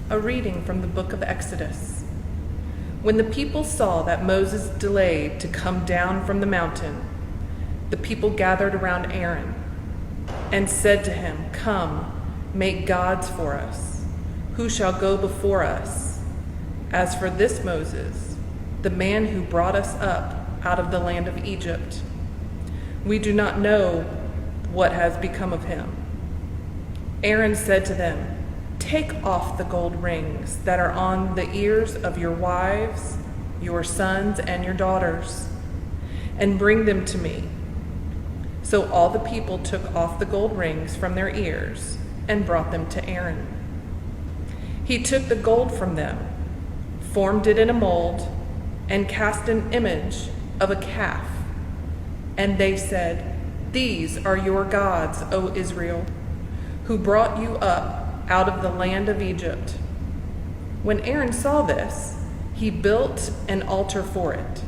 A reading from the book of Exodus. When the people saw that Moses delayed to come down from the mountain, the people gathered around Aaron and said to him, "Come, make gods for us, who shall go before us. As for this Moses, the man who brought us up out of the land of Egypt, we do not know what has become of him." Aaron said to them, "Take off the gold rings that are on the ears of your wives, your sons, and your daughters, and bring them to me." So all the people took off the gold rings from their ears and brought them to Aaron. He took the gold from them, formed it in a mold, and cast an image of a calf. And they said, "These are your gods, O Israel, who brought you up out of the land of Egypt." When Aaron saw this, he built an altar for it.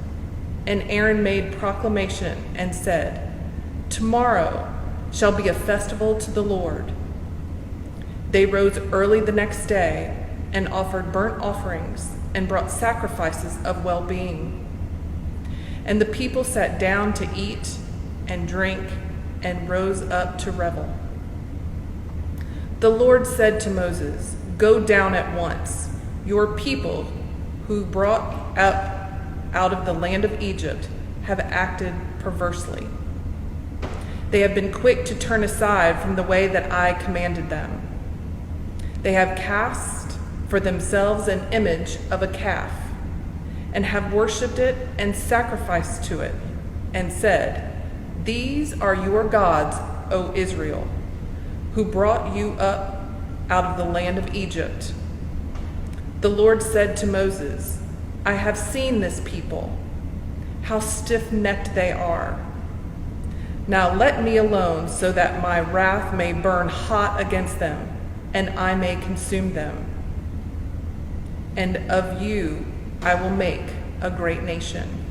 And Aaron made proclamation and said, "Tomorrow shall be a festival to the Lord." They rose early the next day and offered burnt offerings and brought sacrifices of well-being. And the people sat down to eat and drink and rose up to revel. The Lord said to Moses, "Go down at once. Your people who brought up out of the land of Egypt have acted perversely. They have been quick to turn aside from the way that I commanded them. They have cast for themselves an image of a calf and have worshipped it and sacrificed to it and said, 'These are your gods, O Israel, who brought you up out of the land of Egypt.' The Lord said to Moses, 'I have seen this people, how stiff-necked they are. Now let me alone so that my wrath may burn hot against them and I may consume them. And of you I will make a great nation.'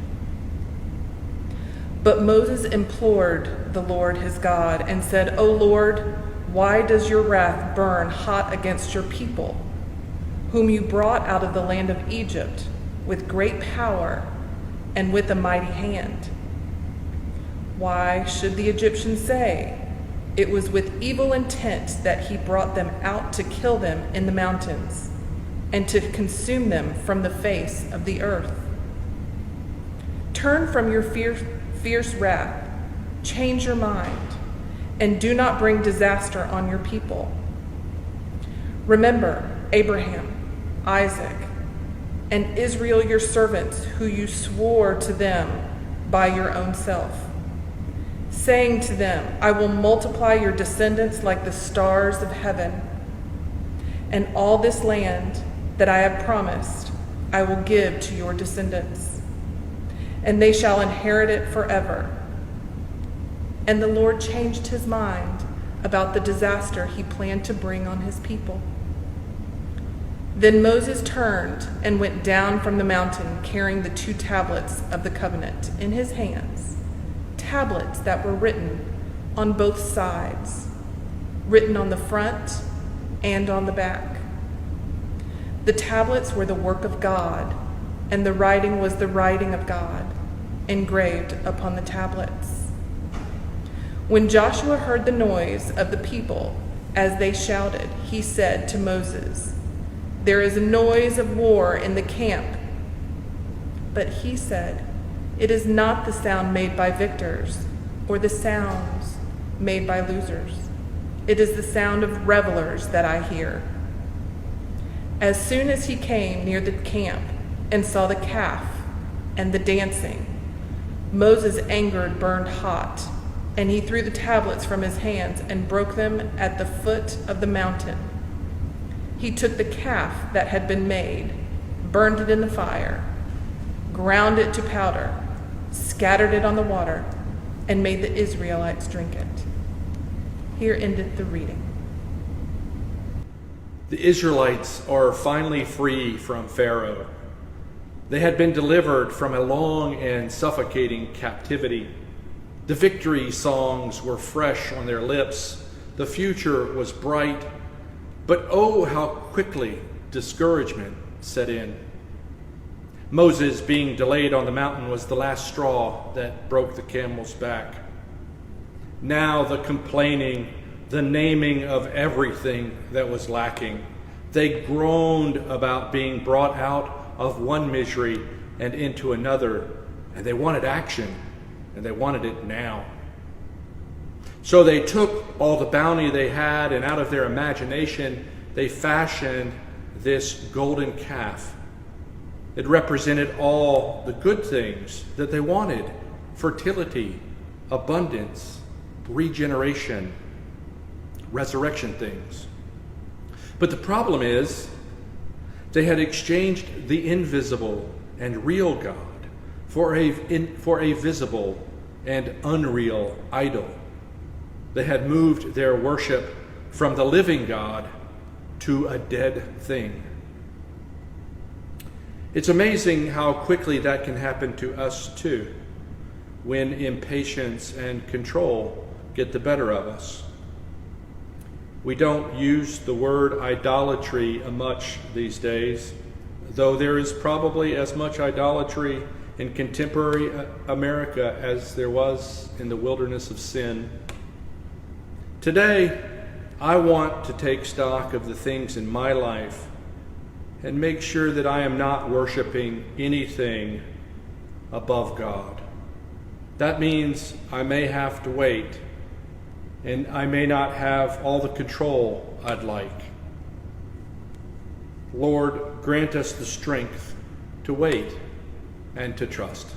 But Moses implored the Lord his God and said, 'O Lord, why does your wrath burn hot against your people, whom you brought out of the land of Egypt with great power and with a mighty hand? Why should the Egyptians say, it was with evil intent that he brought them out to kill them in the mountains and to consume them from the face of the earth? Turn from your fierce wrath, change your mind, and do not bring disaster on your people. Remember Abraham, Isaac, and Israel your servants, who you swore to them by your own self, saying to them, 'I will multiply your descendants like the stars of heaven, and all this land that I have promised I will give to your descendants, and they shall inherit it forever.' And the Lord changed his mind about the disaster he planned to bring on his people. Then Moses turned and went down from the mountain carrying the 2 tablets of the covenant in his hands, tablets that were written on both sides, written on the front and on the back. The tablets were the work of God, and the writing was the writing of God, engraved upon the tablets. When Joshua heard the noise of the people as they shouted, he said to Moses, 'There is a noise of war in the camp.' But he said, 'It is not the sound made by victors or the sounds made by losers. It is the sound of revelers that I hear.' As soon as he came near the camp and saw the calf and the dancing, Moses' anger burned hot, and he threw the tablets from his hands and broke them at the foot of the mountain. He took the calf that had been made, burned it in the fire, ground it to powder, scattered it on the water, and made the Israelites drink it." Here endeth the reading. The Israelites are finally free from Pharaoh. They had been delivered from a long and suffocating captivity. The victory songs were fresh on their lips. The future was bright. But oh, how quickly discouragement set in. Moses being delayed on the mountain was the last straw that broke the camel's back. Now the complaining, the naming of everything that was lacking. They groaned about being brought out of one misery and into another, and they wanted action, and they wanted it now. So they took all the bounty they had, and out of their imagination, they fashioned this golden calf. It represented all the good things that they wanted: fertility, abundance, regeneration, resurrection things. But the problem is, they had exchanged the invisible and real God for a visible and unreal idol. They had moved their worship from the living God to a dead thing. It's amazing how quickly that can happen to us too, when impatience and control get the better of us. We don't use the word idolatry much these days, though there is probably as much idolatry in contemporary America as there was in the wilderness of sin. Today, I want to take stock of the things in my life and make sure that I am not worshiping anything above God. That means I may have to wait, and I may not have all the control I'd like. Lord, grant us the strength to wait and to trust.